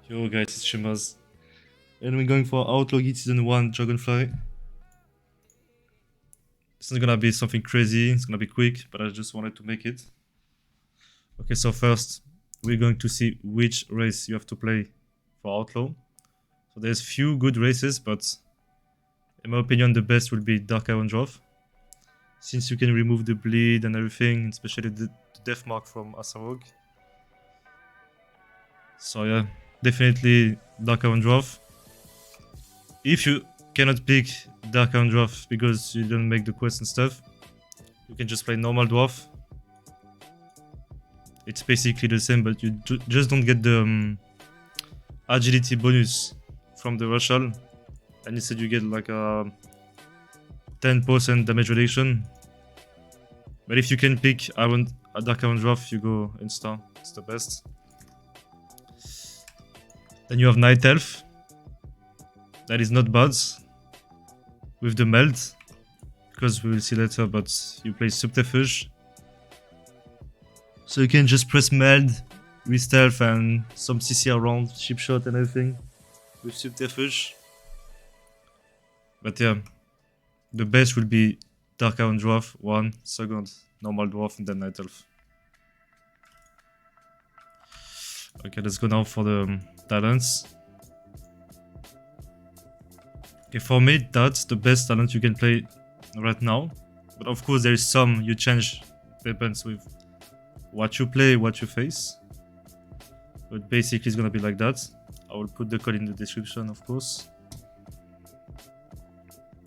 Yo guys, it's Trimaz. And we're going for Outlaw Season 1 Dragonfly. It's not gonna be something crazy, it's gonna be quick, but I just wanted to make it. Okay, so first, we're going to see which race you have to play for Outlaw. So there's few good races, but in my opinion the best will be Dark Iron Dwarf. Since you can remove the bleed and everything, especially the death mark from Asarog. So yeah, definitely Dark Iron Dwarf. If you cannot pick Dark Iron Dwarf because you don't make the quest and stuff, you can just play normal Dwarf. It's basically the same, but you just don't get the agility bonus from the Rushal, and instead you get like a 10% damage reduction. But if you can pick a Dark Iron Dwarf, you go insta. It's the best. Then you have Night Elf. That is not bad with the meld, because we will see later, but you play Subterfuge. So you can just press meld, re-stealth and some CC around, chip shot and everything with Subterfuge. But yeah, the best will be Dark Iron Dwarf, 1, second normal Dwarf, and then Night Elf. Okay, let's go now for the talents. Okay, for me, that's the best talent you can play right now. But of course, there is some you change, depends with what you play, what you face. But basically, it's gonna be like that. I will put the code in the description, of course.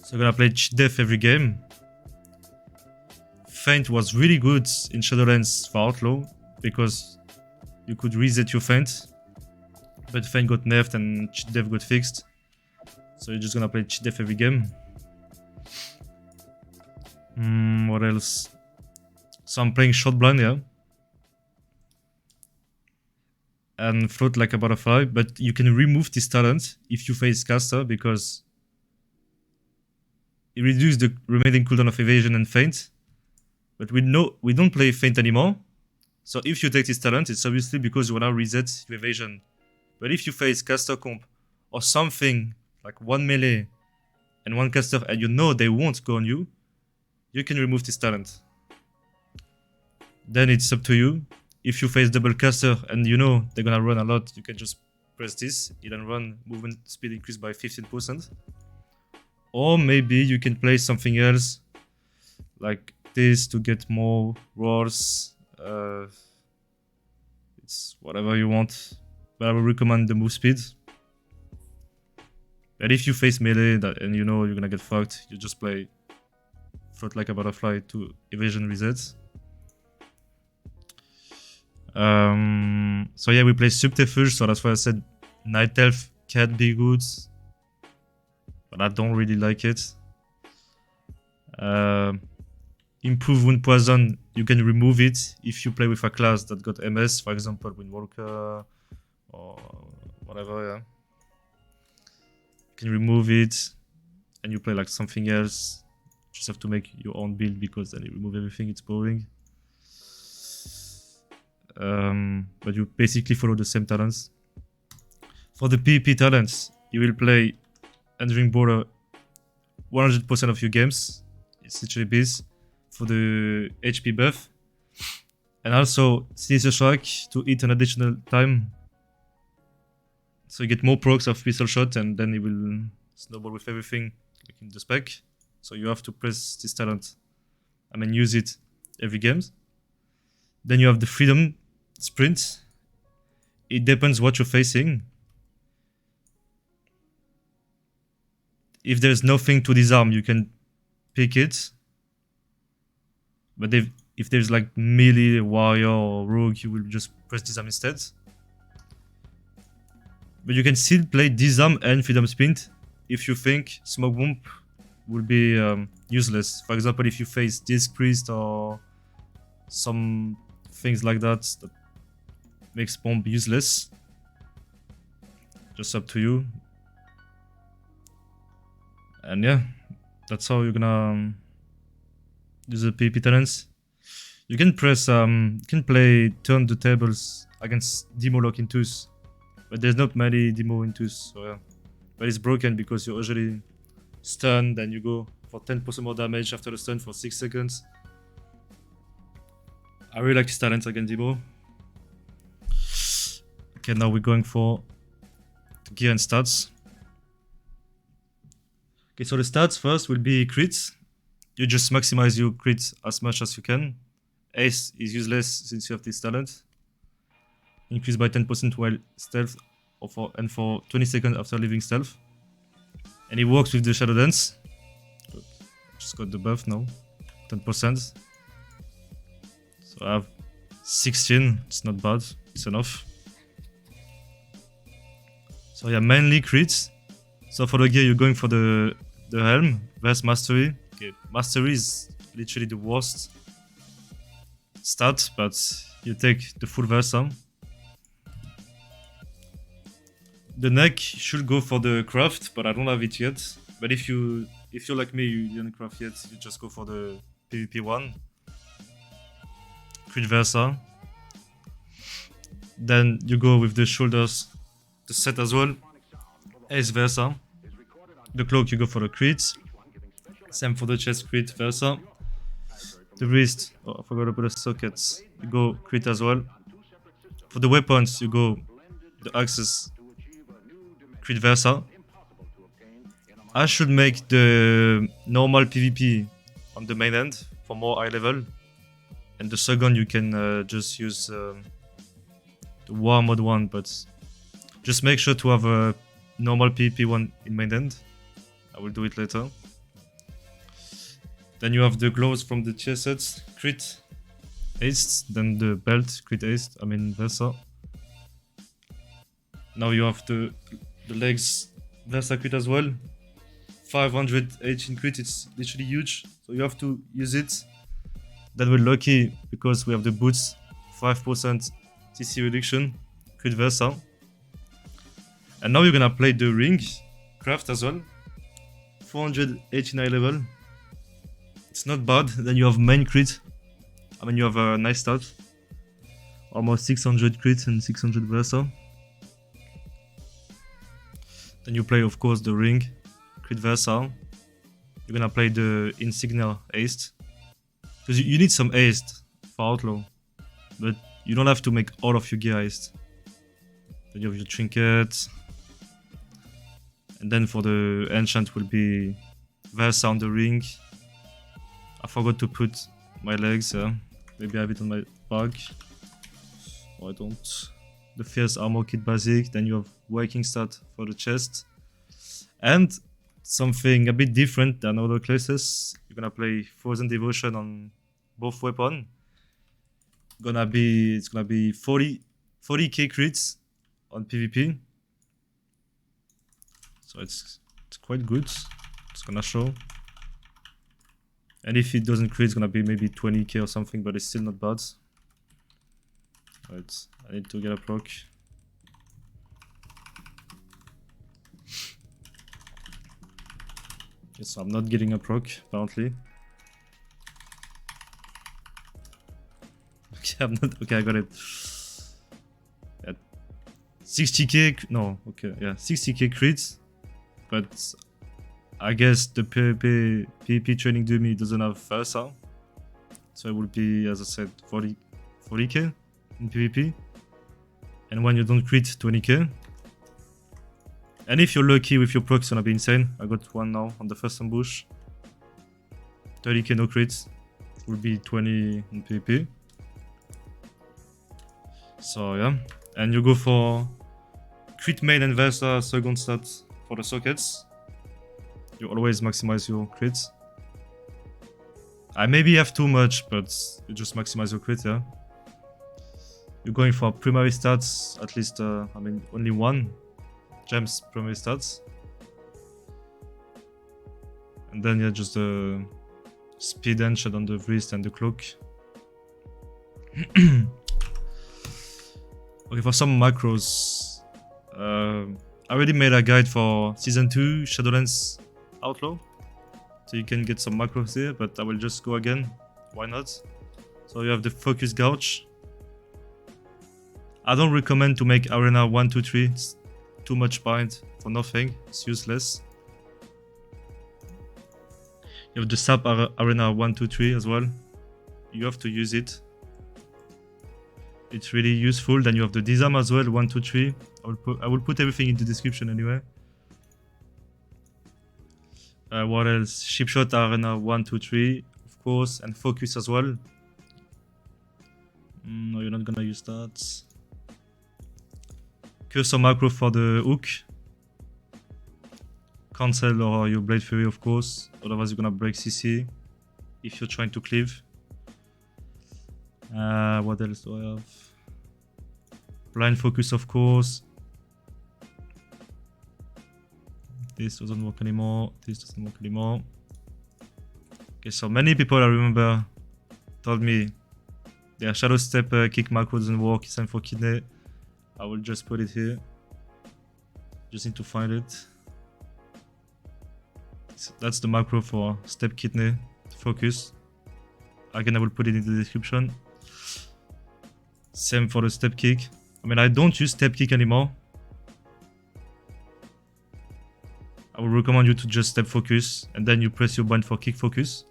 So I'm gonna play Death every game. Feint was really good in Shadowlands for Outlaw because you could reset your Feint. But Feint got nerfed and Death got fixed. So you're just gonna play Death every game. What else? So I'm playing Shot Blind, yeah. And Float like a butterfly, but you can remove this talent if you face caster because it reduces the remaining cooldown of evasion and feint. But we don't play feint anymore. So if you take this talent, it's obviously because you wanna reset your evasion. But if you face caster comp or something like one melee and one caster and you know they won't go on you, you can remove this talent. Then it's up to you. If you face double caster and you know they're gonna run a lot, you can just press this, heal and run, movement speed increased by 15%. Or maybe you can play something else like this to get more roars. It's whatever you want, but I will recommend the move speed. But if you face melee and you know you're gonna get fucked, you just play Float like a butterfly to evasion resets. So yeah, we play Subterfuge, so that's why I said Night Elf can be good, but I don't really like it. Improve Wound Poison, you can remove it if you play with a class that got MS, for example Windwalker or whatever, yeah. You can remove it and you play like something else. Just have to make your own build because then you remove everything, it's boring. But you basically follow the same talents. For the PvP talents, you will play Entering Border 100% of your games. It's literally this for the HP buff. And also Sinister Strike to eat an additional time. So you get more procs of pistol shot and then it will snowball with everything like in the spec. So you have to press this talent. Use it every game. Then you have the Freedom Sprint. It depends what you're facing. If there's nothing to disarm, you can pick it. But if there's like melee, warrior, or rogue, you will just press disarm instead. But you can still play disarm and freedom sprint if you think smoke bomb will be useless. For example, if you face disc priest or some things like that makes bomb useless. Just up to you. And yeah, that's how you're gonna use the PvP talents. You can press, you can play turn the tables against Demo Lock in 2s. But there's not many demo into, so yeah. But it's broken because you're usually stunned, then you go for 10% more damage after the stun for 6 seconds. I really like this talent against demo. Okay, now we're going for the gear and stats. Okay, so the stats first will be crits. You just maximize your crits as much as you can. Ace is useless since you have this talent. Increase by 10% while stealth, and for 20 seconds after leaving stealth. And it works with the Shadow Dance. Just got the buff now, 10%. So I have 16, it's not bad, it's enough. So yeah, mainly crits. So for the gear, you're going for the helm, versus mastery. Okay, mastery is literally the worst stat, but you take the full Versa. The neck should go for the craft, but I don't have it yet. But if you're like me, you didn't craft yet, you just go for the PvP one. Crit Versa. Then you go with the shoulders, the set as well. Ace Versa. The cloak, you go for the crit. Same for the chest, crit Versa. The wrist, oh, I forgot about the sockets. You go crit as well. For the weapons, you go the axes, crit Versa. I should make the normal PvP on the main end for more high level. And the second you can just use the war mode one, but just make sure to have a normal PvP one in main end. I will do it later. Then you have the gloves from the chest sets, crit, ace, then the belt, crit ace, I mean Versa. Now you have the legs, Versa crit as well. 518 crit, it's literally huge, so you have to use it. Then we're lucky because we have the boots, 5% CC reduction, crit Versa. And now you're gonna play the ring, craft as well, 489 level. It's not bad. Then you have main crit. I mean, you have a nice stat. Almost 600 crit and 600 Versa. Then you play, of course, the ring, crit Versa. You're gonna play the insignia haste. Because you need some haste for Outlaw. But you don't have to make all of your gear haste. Then you have your trinket. And then for the enchant will be Versa on the ring. I forgot to put my legs, maybe I have it on my bag. Or I don't. The fierce armor kit basic, then you have waking stat for the chest. And something a bit different than other classes. You're gonna play Frozen Devotion on both weapons. It's gonna be 40k crits on PvP. So it's quite good. It's gonna show. And if it doesn't crit, it's gonna be maybe 20k or something, but it's still not bad. Right, I need to get a proc. Okay, so I'm not getting a proc, apparently. Okay, I'm not. Okay, I got it. Yeah, 60k. No, okay, yeah, 60k crits, but I guess the PvP training dummy doesn't have Versa, so it will be, as I said, 40k in PvP. And when you don't crit, 20k. And if you're lucky with your proc, it's gonna be insane. I got one now on the first ambush. 30k no crits, will be 20 in PvP. So yeah, and you go for crit main and Versa second stat for the sockets. You always maximize your crits. I maybe have too much, but you just maximize your crit, yeah. You're going for primary stats, at least, I mean, only one gems primary stats. And then, yeah, just the speed enchant on the wrist and the cloak. Okay, for some macros, I already made a guide for Season 2 Shadowlands Outlaw, so you can get some macros here, but I will just go again, why not? So you have the focus gouge, I don't recommend to make Arena 1, 2, 3. It's too much bind for nothing. It's useless. You have the sub Arena 1, 2, 3 as well. You have to use it. It's really useful. Then you have the disarm as well, 1, 2, 3. I will put everything in the description anyway. What else? Ship shot Arena 1, 2, 3, of course, and focus as well. No, you're not gonna use that. Cursor macro for the hook. Cancel or your Blade Fury, of course. Otherwise, you're gonna break CC if you're trying to cleave. What else do I have? Blind focus, of course. This doesn't work anymore. This doesn't work anymore. Okay, so many people I remember told me their shadow step kick macro doesn't work. It's time for kidney. I will just put it here. Just need to find it. So that's the macro for step kidney focus. Again, I will put it in the description. Same for the step kick. I mean, I don't use step kick anymore. I would recommend you to just step focus and then you press your bind for kick focus.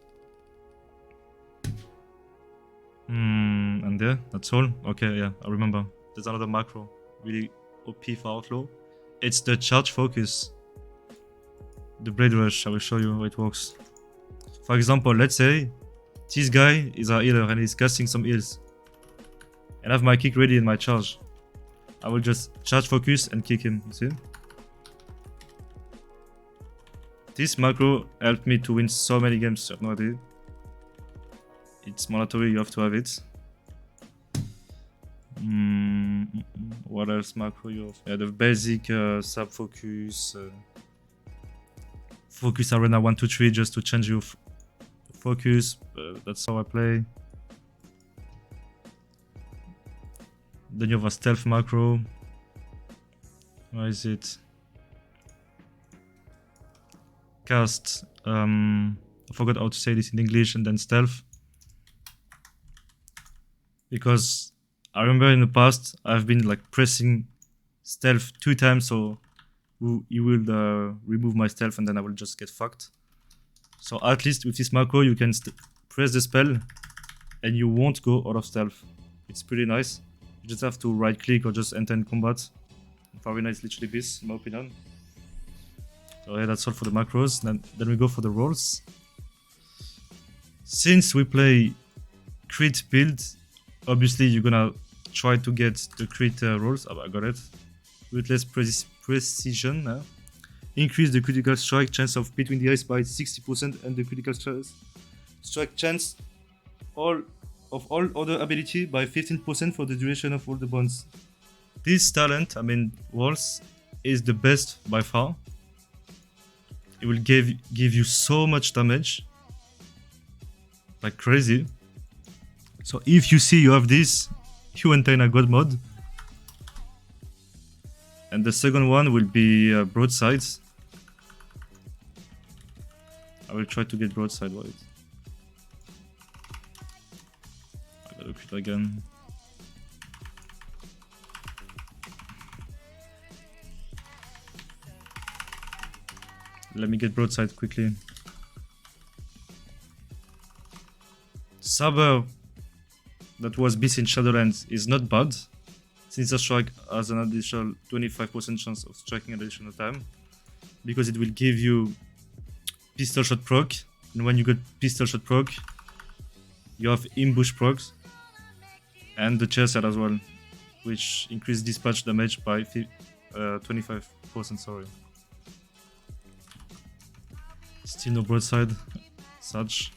And yeah, that's all. Okay, yeah, I remember. There's another macro, really OP for Outlaw. It's the charge focus. The Blade Rush, I will show you how it works. For example, let's say this guy is a healer and he's casting some heals. And I have my kick ready in my charge. I will just charge focus and kick him, you see? This macro helped me to win so many games, you have no idea. It's mandatory, you have to have it. What else macro you have? Yeah, the basic sub focus. Focus Arena 1, 2, 3 just to change your focus. That's how I play. Then you have a stealth macro. Where is it? Cast. I forgot how to say this in English, and then stealth. Because I remember in the past I've been like pressing stealth 2 times, so he will remove my stealth and then I will just get fucked. So at least with this macro you can press the spell and you won't go out of stealth. It's pretty nice. You just have to right click or just enter in combat. Very nice, literally this, in my opinion. So yeah, that's all for the macros. Then we go for the rolls. Since we play crit build, obviously you're gonna try to get the crit rolls. Oh, I got it. With less precision. Increase the critical strike chance of between the eyes by 60% and the critical strike chance of all other ability by 15% for the duration of all the bonds. This talent, I mean walls, is the best by far. It will give you so much damage, like crazy. So if you see you have this, you enter in a god mode. And the second one will be broadsides. I will try to get broadside white. I gotta quit again. Let me get broadside quickly. Saber that was beast in Shadowlands is not bad, since a strike has an additional 25% chance of striking additional time, because it will give you pistol shot proc, and when you get pistol shot proc, you have ambush procs, and the chair set as well, which increase dispatch damage by 25%, sorry. Still no broadside, such.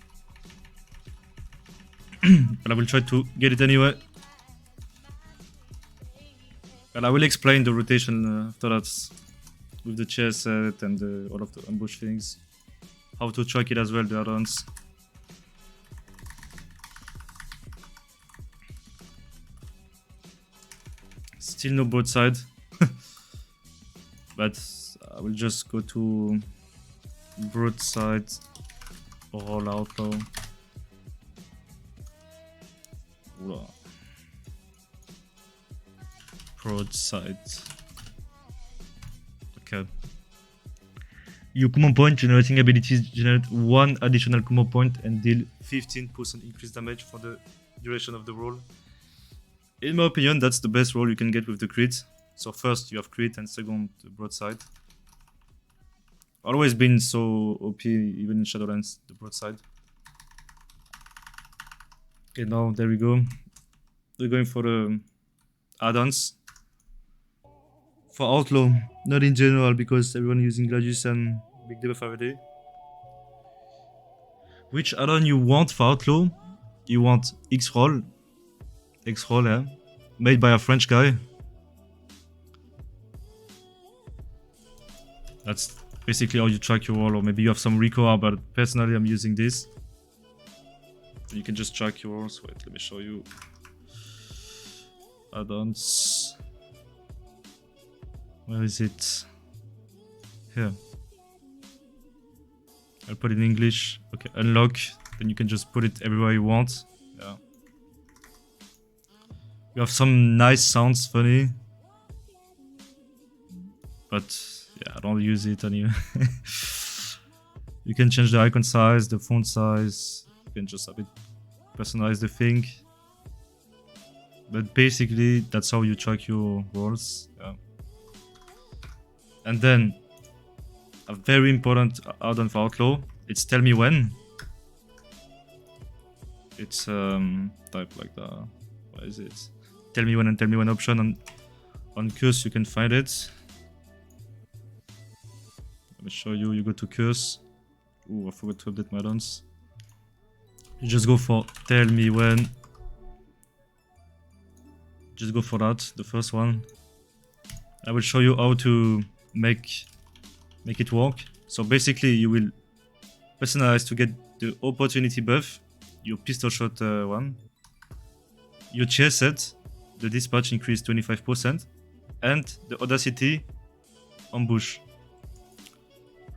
But I will try to get it anyway. And I will explain the rotation after that, with the chair set and all of the ambush things. How to track it as well, the add-ons. Still no broadside. But I will just go to broadside or outlaw. Broadside. Okay. Your combo point generating abilities generate 1 additional combo point and deal 15% increased damage for the duration of the roll. In my opinion, that's the best roll you can get with the crit. So first you have crit and second the broadside. Always been so OP even in Shadowlands, the broadside. Okay, now there we go. We're going for the add-ons. For Outlaw, not in general because everyone using Gladius and Big Debuff already. Which add-on you want for Outlaw? You want X-Roll. X-Roll, yeah. Made by a French guy. That's basically how you track your roll, or maybe you have some recoil, but personally I'm using this. You can just track your rolls. Wait, let me show you. Add-ons. Where is it? Here. I'll put it in English. Okay, unlock. Then you can just put it everywhere you want. Yeah. You have some nice sounds, funny. But yeah, I don't use it anyway. You can change the icon size, the font size. You can just a bit personalize the thing. But basically, that's how you track your rolls. Yeah. And then, a very important add-on for Outlaw, it's Tell Me When. It's type like that. What is it? Tell Me When and Tell Me When option on Curse, you can find it. Let me show you. You go to Curse. Ooh, I forgot to update my add-ons. You just go for Tell Me When. Just go for that, the first one. I will show you how to make it work. So basically you will personalize to get the opportunity buff, your pistol shot one, your chair set, the dispatch increase 25%, and the audacity ambush.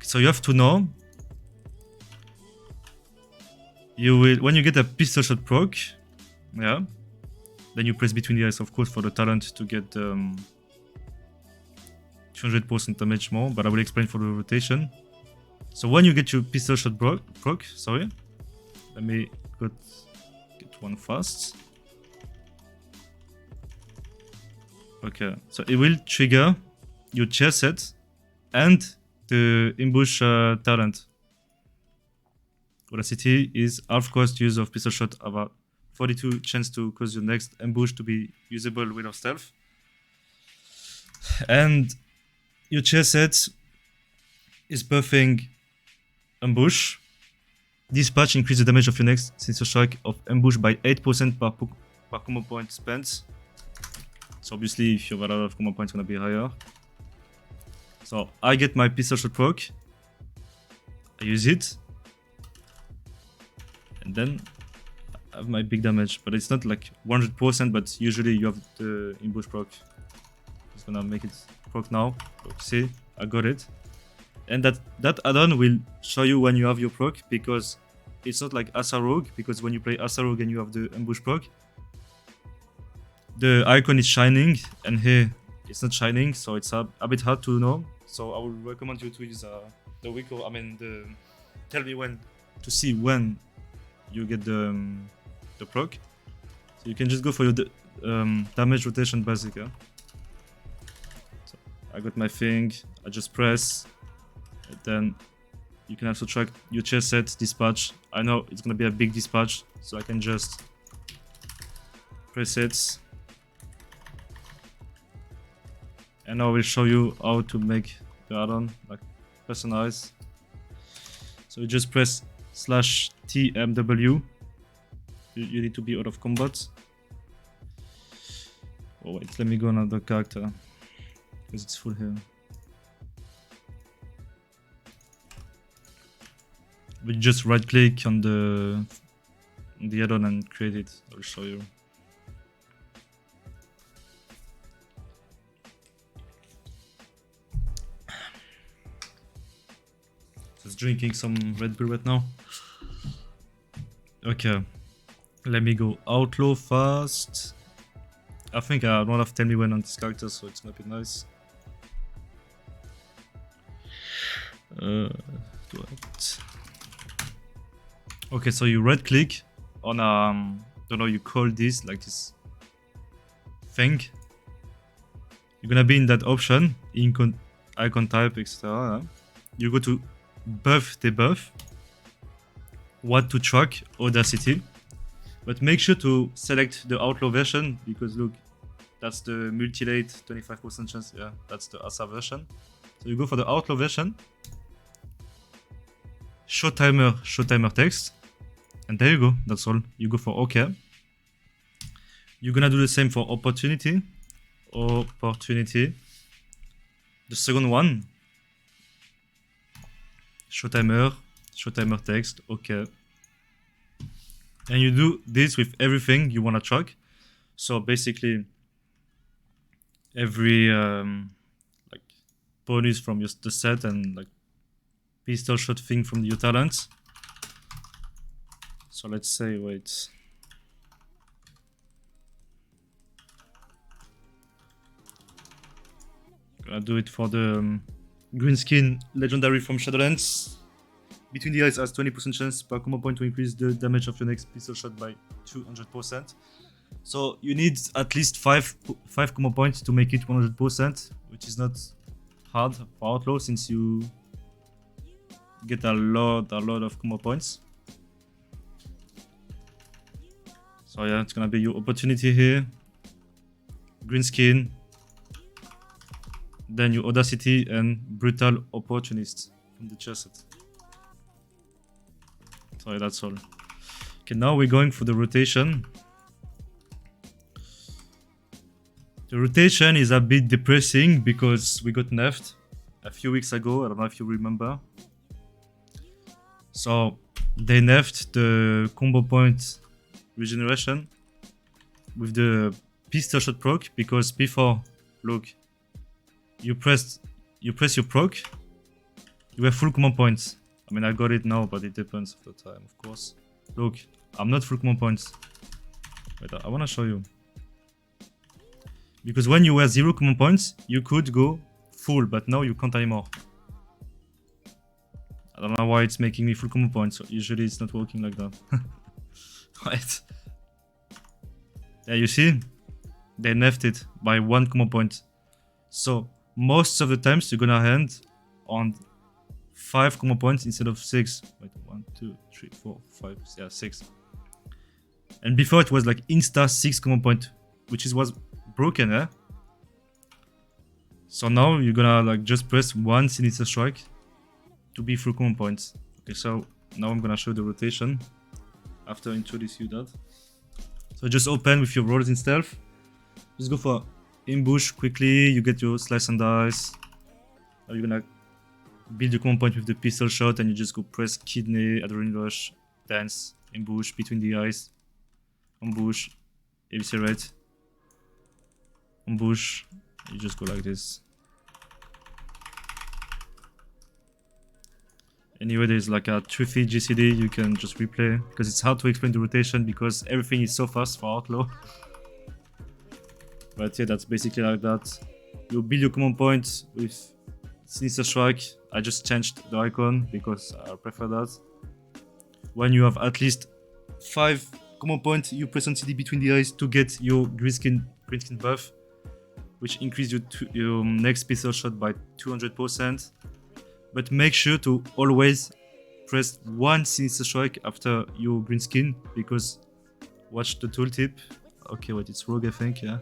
So you have to know, you will, when you get a pistol shot proc, yeah, then you press between the eyes, of course, for the talent to get 200% damage more, but I will explain for the rotation. So when you get your pistol shot proc, sorry, let me get one fast. Okay, so it will trigger your chair set and the ambush talent. Audacity is half cost use of pistol shot, about 42 chance to cause your next ambush to be usable without stealth. And your chair set is buffing ambush. Dispatch increase the damage of your next sensor strike of ambush by 8% per combo point spent. So obviously if you have a lot of combo points, it's gonna be higher. So I get my pistol shot proc, I use it, and then I have my big damage, but it's not like 100%, but usually you have the ambush proc. Just gonna make it proc now. See, I got it. And that add-on will show you when you have your proc, because it's not like Asa Rogue, because when you play Asa Rogue and you have the ambush proc, the icon is shining, and here it's not shining, so it's a bit hard to know. So I would recommend you to use the Wiko, the Tell Me When, to see when you get the proc. So you can just go for your damage rotation basic. Yeah? So I got my thing, I just press, and then you can also track your chair set dispatch. I know it's gonna be a big dispatch, so I can just press it. And I will show you how to make the add-on, like personalize. So you just press /TMW. You need to be out of combat. Oh wait, let me go another character, because it's full here. We just right click on the add-on and create it. I'll show you. Just drinking some Red Bull right now. Okay, let me go Outlaw fast. I think I don't have tell me when on this character, so it's gonna be nice. Okay, so you right click on don't know, you call this like this thing. You're gonna be in that option, icon type, etc. You go to buff debuff, what to track, Audacity. But make sure to select the Outlaw version, because look, that's the multi-late 25% chance. Yeah, that's the ASA version. So you go for the Outlaw version, show timer text, and there you go. That's all. You go for OK. You're gonna do the same for opportunity. The second one, show timer text, OK. And you do this with everything you want to track. So basically, every like bonus from the set and like pistol shot thing from your talents. So let's say, wait. Gonna do it for the green skin legendary from Shadowlands. Between the eyes has 20% chance per combo point to increase the damage of your next pistol shot by 200%. So you need at least 5 combo points to make it 100%, which is not hard for Outlaw since you get a lot of combo points. So yeah, it's gonna be your opportunity here. Green skin. Then your Audacity and Brutal Opportunist from the chassis. So yeah, that's all. Okay, now we're going for the rotation. The rotation is a bit depressing because we got nerfed a few weeks ago. I don't know if you remember. So they nerfed the combo point regeneration with the pistol shot proc, because before, look, you press your proc, you have full combo points. I mean, I got it now, but it depends of the time, of course. Look, I'm not full combo points. Wait, I wanna show you. Because when you were 0 combo points, you could go full, but now you can't anymore. I don't know why it's making me full combo points. So usually it's not working like that. Right. Yeah, you see? They nerfed it by 1 combo point. So most of the times you're gonna end on 5 combo points instead of 6. Wait, 1, 2, 3, 4, 5, yeah, 6. And before it was like insta 6 combo point, which was broken, eh? So now you're gonna like just press 1 Sinister Strike to be full combo points. Okay, so now I'm gonna show the rotation after introducing you that. So just open with your rolls in stealth. Just go for ambush quickly. You get your slice and dice. Are you gonna build your combo point with the pistol shot, and you just go press kidney, adrenaline rush, dance, ambush between the eyes, ambush, eviscerate, ambush. You just go like this. Anyway, there's like a truthy GCD you can just replay, because it's hard to explain the rotation because everything is so fast for Outlaw. But yeah, that's basically like that. You build your command point with Sinister Strike. I just changed the icon because I prefer that. When you have at least 5 command points, you press on CD between the eyes to get your green skin buff, which increases your next pistol shot by 200%. But make sure to always press 1 Sinister Strike after your green skin, because watch the tooltip. Okay, wait, it's rogue, I think, yeah.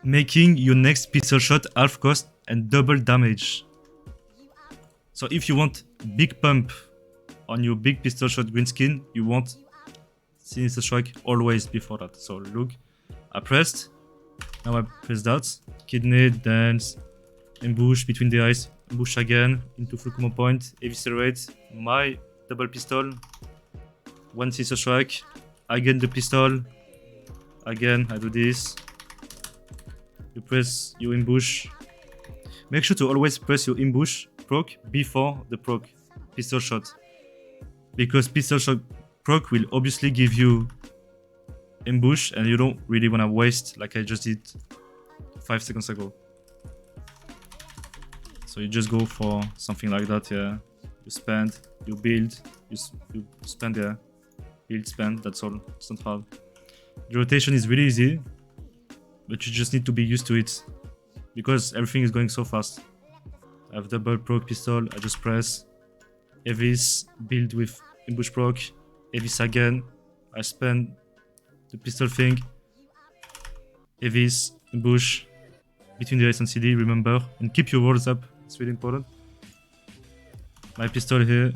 Making your next pistol shot half cost and double damage. So if you want big pump on your big pistol shot green skin, you want Sinister Strike always before that. So look, I pressed, now I press that, kidney, dance, ambush between the eyes, ambush again, into full combo point, eviscerate, my double pistol, 1 Sinister Strike, again the pistol, again I do this, you press your ambush. Make sure to always press your ambush proc before the proc pistol shot, because pistol shot proc will obviously give you ambush, and you don't really want to waste like I just did 5 seconds ago. So you just go for something like that, yeah. You spend, you build, you spend, yeah. Build, spend, that's all. It's not hard. The rotation is really easy, but you just need to be used to it because everything is going so fast. I have double proc pistol, I just press. Avis, build with ambush proc. Avis again, I spend the pistol thing. Avis, ambush, between the S and CD, remember, and keep your walls up. It's really important. My pistol here.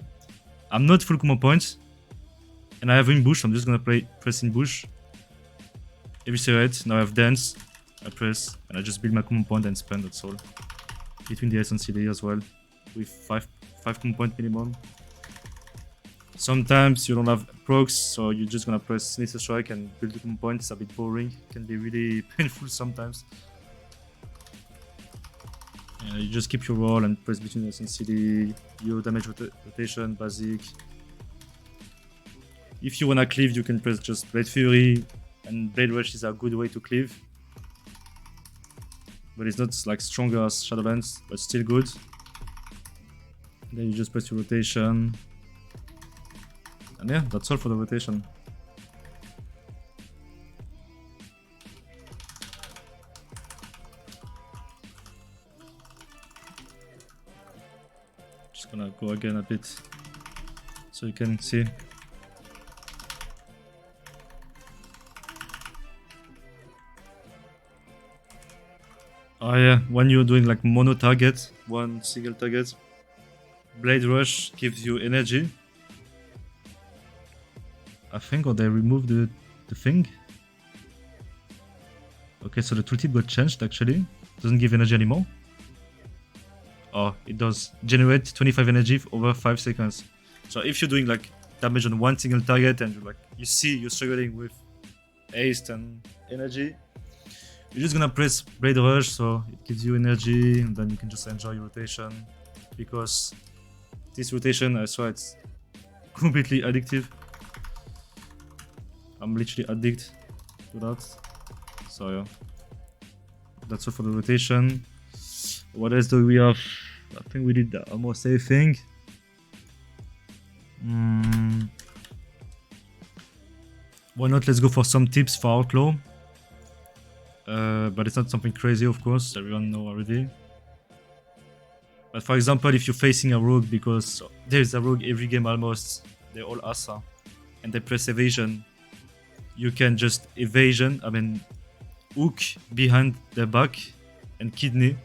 I'm not full combo points. And I have ambush, so I'm just gonna press ambush. Eviscerate, now I have dance. I press, and I just build my combo point and spend, that's all. Between the S and CD as well. With 5 combo point minimum. Sometimes you don't have procs, so you're just gonna press Sinister Strike and build the combo point. It's a bit boring. It can be really painful sometimes. You just keep your roll and press between S and CD, your damage rotation, basic. If you wanna cleave, you can press just Blade Fury, and Blade Rush is a good way to cleave. But it's not like stronger as Shadowlands, but still good. Then you just press your rotation. And yeah, that's all for the rotation. Just gonna go again a bit so you can see. Oh yeah, when you're doing like mono target, one single target, Blade Rush gives you energy. I think, or they removed the thing. Okay, so the tooltip got changed actually. Doesn't give energy anymore. Oh, it does. Generate 25 energy over 5 seconds. So if you're doing like damage on one single target and you see you're struggling with haste and energy, you're just gonna press Blade Rush, so it gives you energy, and then you can just enjoy your rotation. Because this rotation, I swear, it's completely addictive. I'm literally addicted to that. So yeah, that's all for the rotation. What else do we have? I think we did almost everything. Why not? Let's go for some tips for Outlaw. But it's not something crazy, of course. Everyone know already. But for example, if you're facing a rogue, because there's a rogue every game almost, they're all Asa, and they press evasion. You can just hook behind their back and kidney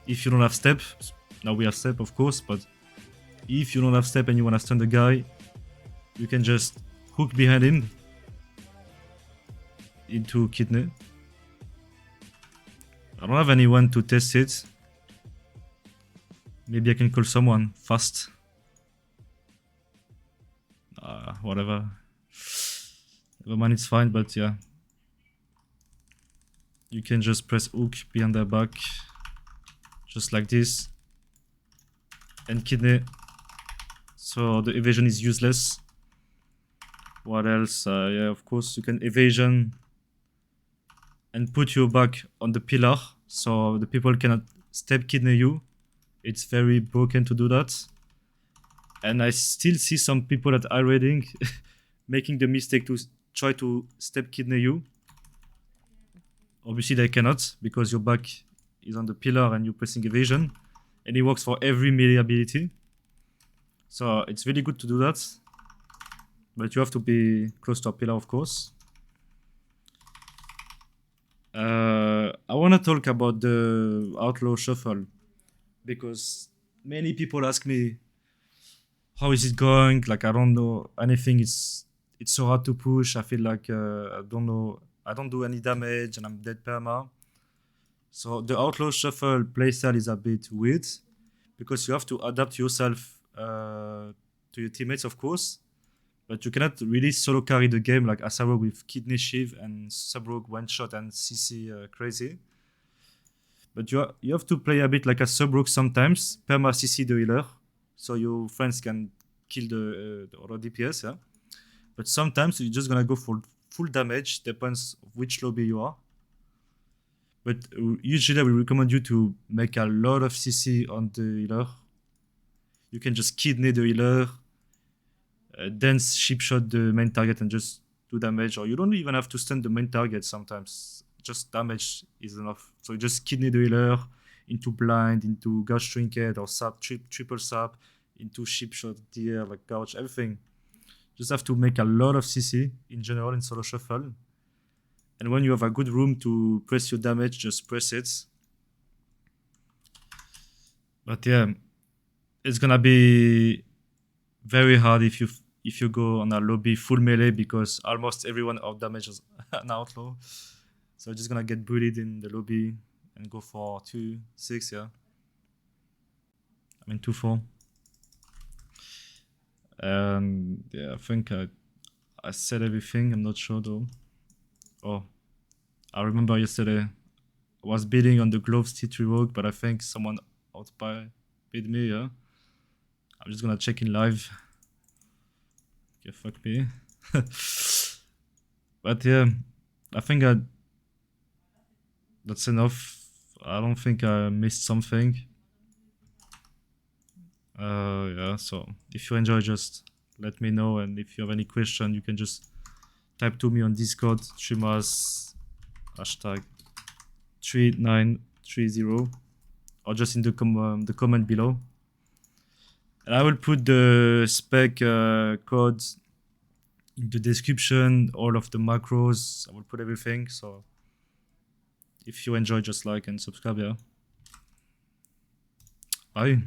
if you don't have step. Now we have step, of course, but if you don't have step and you want to stun the guy, you can just hook behind him into kidney. I don't have anyone to test it. Maybe I can call someone fast. Whatever. Never mind, it's fine, but yeah. You can just press hook behind their back. Just like this. And kidney. So the evasion is useless. What else? Yeah, of course, you can evasion and put your back on the pillar. So the people cannot step kidney you. It's very broken to do that. And I still see some people at high rating making the mistake to try to step kidney you. Obviously they cannot, because your back is on the pillar and you're pressing evasion. And it works for every melee ability. So it's really good to do that. But you have to be close to a pillar, of course. I want to talk about the Outlaw Shuffle. Because many people ask me, how is it going? Like, I don't know anything. It's so hard to push. I feel like I don't know. I don't do any damage and I'm dead perma. So the Outlaw Shuffle playstyle is a bit weird because you have to adapt yourself to your teammates, of course. But you cannot really solo carry the game like Asaro with Kidney Shiv and Subrogue one shot and CC crazy. But you have to play a bit like a Subrogue sometimes, perma CC the healer, so your friends can kill the other DPS, yeah? But sometimes you're just gonna go for full damage, depends which lobby you are. But usually I will recommend you to make a lot of CC on the healer. You can just kidney the healer, dance ship shot the main target and just do damage, or you don't even have to stun the main target sometimes. Just damage is enough. So you just kidney the healer into blind, into gouge trinket or sap, triple sap, into ship shot, DR, like gouge, everything. Just have to make a lot of CC in general in solo shuffle. And when you have a good room to press your damage, just press it. But yeah, it's gonna be very hard if you go on a lobby full melee, because almost everyone out damages an outlaw. So you're just gonna get bullied in the lobby and go for 2-6, yeah. I mean 2-4. And yeah, I think I said everything. I'm not sure though. Oh, I remember yesterday I was bidding on the gloves T3 Rogue, but I think someone outbid me, yeah. I'm just gonna check in live. Okay, fuck me. But yeah, I think that's enough. I don't think I missed something. Yeah, so if you enjoy, just let me know, and if you have any question, you can just type to me on Discord, Trimaz #3930, or just in the comment below. And I will put the spec code in the description, all of the macros. I will put everything. So if you enjoy, just like and subscribe. Yeah. Bye.